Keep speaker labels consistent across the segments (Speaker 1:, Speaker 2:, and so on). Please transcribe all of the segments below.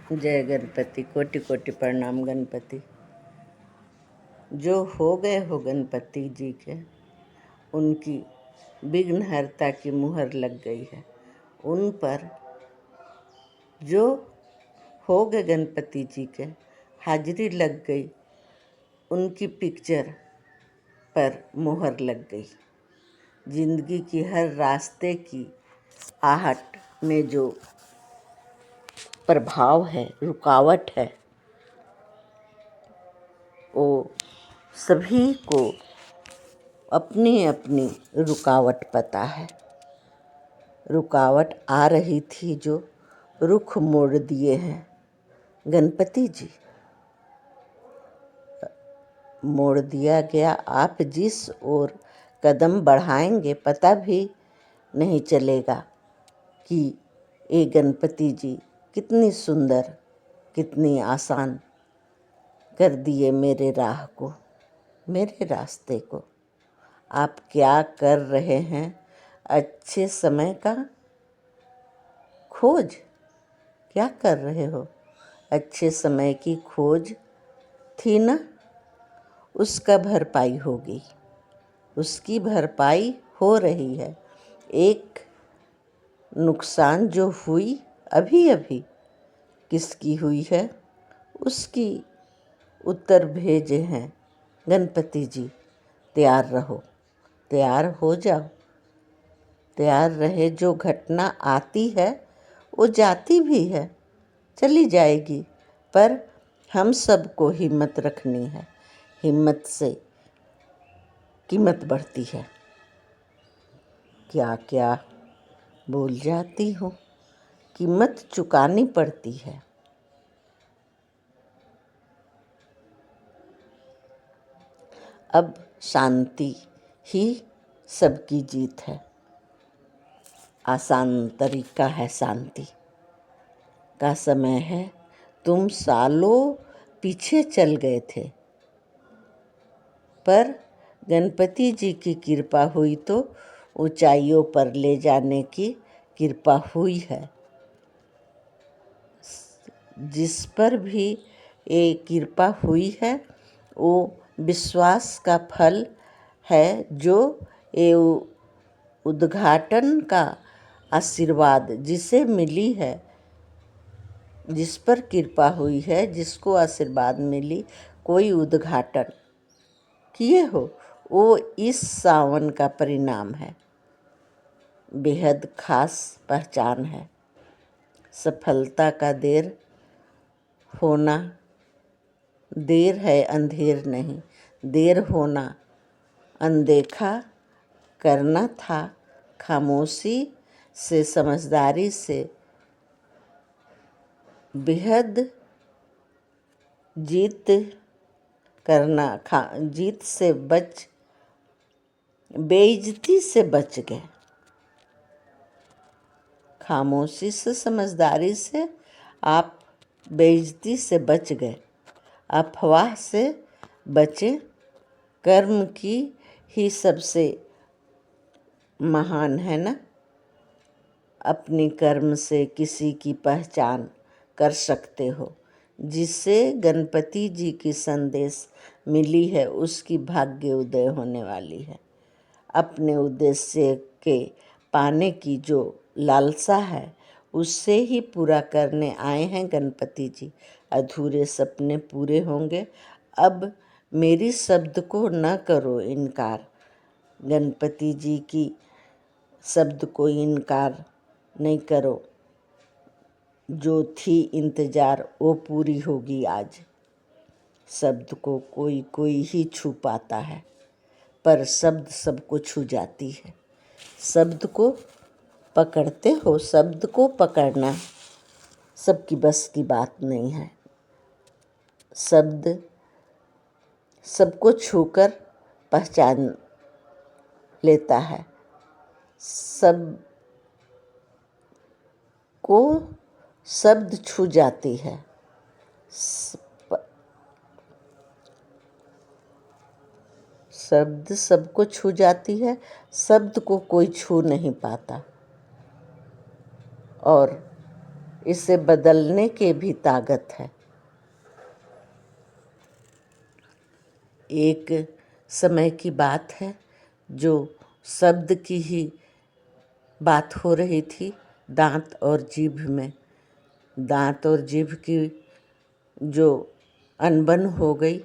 Speaker 1: जय गणपति। कोटि कोटि प्रणाम गणपति। जो हो गए हो गणपति जी के, उनकी विघ्नहर्ता की मुहर लग गई है। उन पर जो हो गए गणपति जी के, हाजिरी लग गई, उनकी पिक्चर पर मुहर लग गई। जिंदगी की हर रास्ते की आहट में जो प्रभाव है, रुकावट है, वो सभी को अपनी अपनी रुकावट पता है। रुकावट आ रही थी जो रुख मोड़ दिए हैं गणपति जी। मोड़ दिया गया। आप जिस ओर कदम बढ़ाएंगे पता भी नहीं चलेगा कि ये गणपति जी कितनी सुंदर, कितनी आसान कर दिए मेरे राह को, मेरे रास्ते को। आप क्या कर रहे हैं? अच्छे समय का खोज। क्या कर रहे हो? अच्छे समय की खोज थी ना, उसका भरपाई होगी, उसकी भरपाई हो रही है। एक नुकसान जो हुई अभी अभी, किसकी हुई है, उसकी उत्तर भेजे हैं गणपति जी। तैयार रहो, तैयार हो जाओ, तैयार रहे। जो घटना आती है वो जाती भी है, चली जाएगी, पर हम सबको हिम्मत रखनी है। हिम्मत से कीमत बढ़ती है। क्या क्या बोल जाती हूँ, कीमत चुकानी पड़ती है। अब शांति ही सबकी जीत है। आसान तरीका है शांति का समय है। तुम सालों पीछे चल गए थे, पर गणपति जी की कृपा हुई तो ऊंचाइयों पर ले जाने की कृपा हुई है। जिस पर भी ये कृपा हुई है वो विश्वास का फल है, जो ये उद्घाटन का आशीर्वाद जिसे मिली है, जिस पर कृपा हुई है, जिसको आशीर्वाद मिली, कोई उद्घाटन किए हो, वो इस सावन का परिणाम है। बेहद खास पहचान है। सफलता का देर होना, देर है अंधेर नहीं, देर होना अनदेखा करना था। खामोशी से, समझदारी से, बेहद जीत करना, जीत से बच, बेइज्जती से बच गए। खामोशी से, समझदारी से आप बेइज्जती से बच गए। अफवाह से बचे। कर्म की ही सबसे महान है ना। अपनी कर्म से किसी की पहचान कर सकते हो। जिसे गणपति जी की संदेश मिली है उसकी भाग्य उदय होने वाली है। अपने उद्देश्य के पाने की जो लालसा है उससे ही पूरा करने आए हैं गणपति जी। अधूरे सपने पूरे होंगे। अब मेरी शब्द को न करो इनकार। गणपति जी की शब्द को इनकार नहीं करो। जो थी इंतजार वो पूरी होगी आज। शब्द को कोई कोई ही छू पाता है, पर शब्द सबको छू जाती है। शब्द को पकड़ते हो, शब्द को पकड़ना सबकी बस की बात नहीं है। शब्द सबको छूकर पहचान लेता है। सब को शब्द छू जाती है। शब्द सबको छू जाती है, शब्द को कोई छू नहीं पाता। और इसे बदलने के भी ताकत है। एक समय की बात है, जो शब्द की ही बात हो रही थी, दांत और जीभ में। दांत और जीभ की जो अनबन हो गई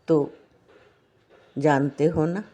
Speaker 1: तो जानते हो ना,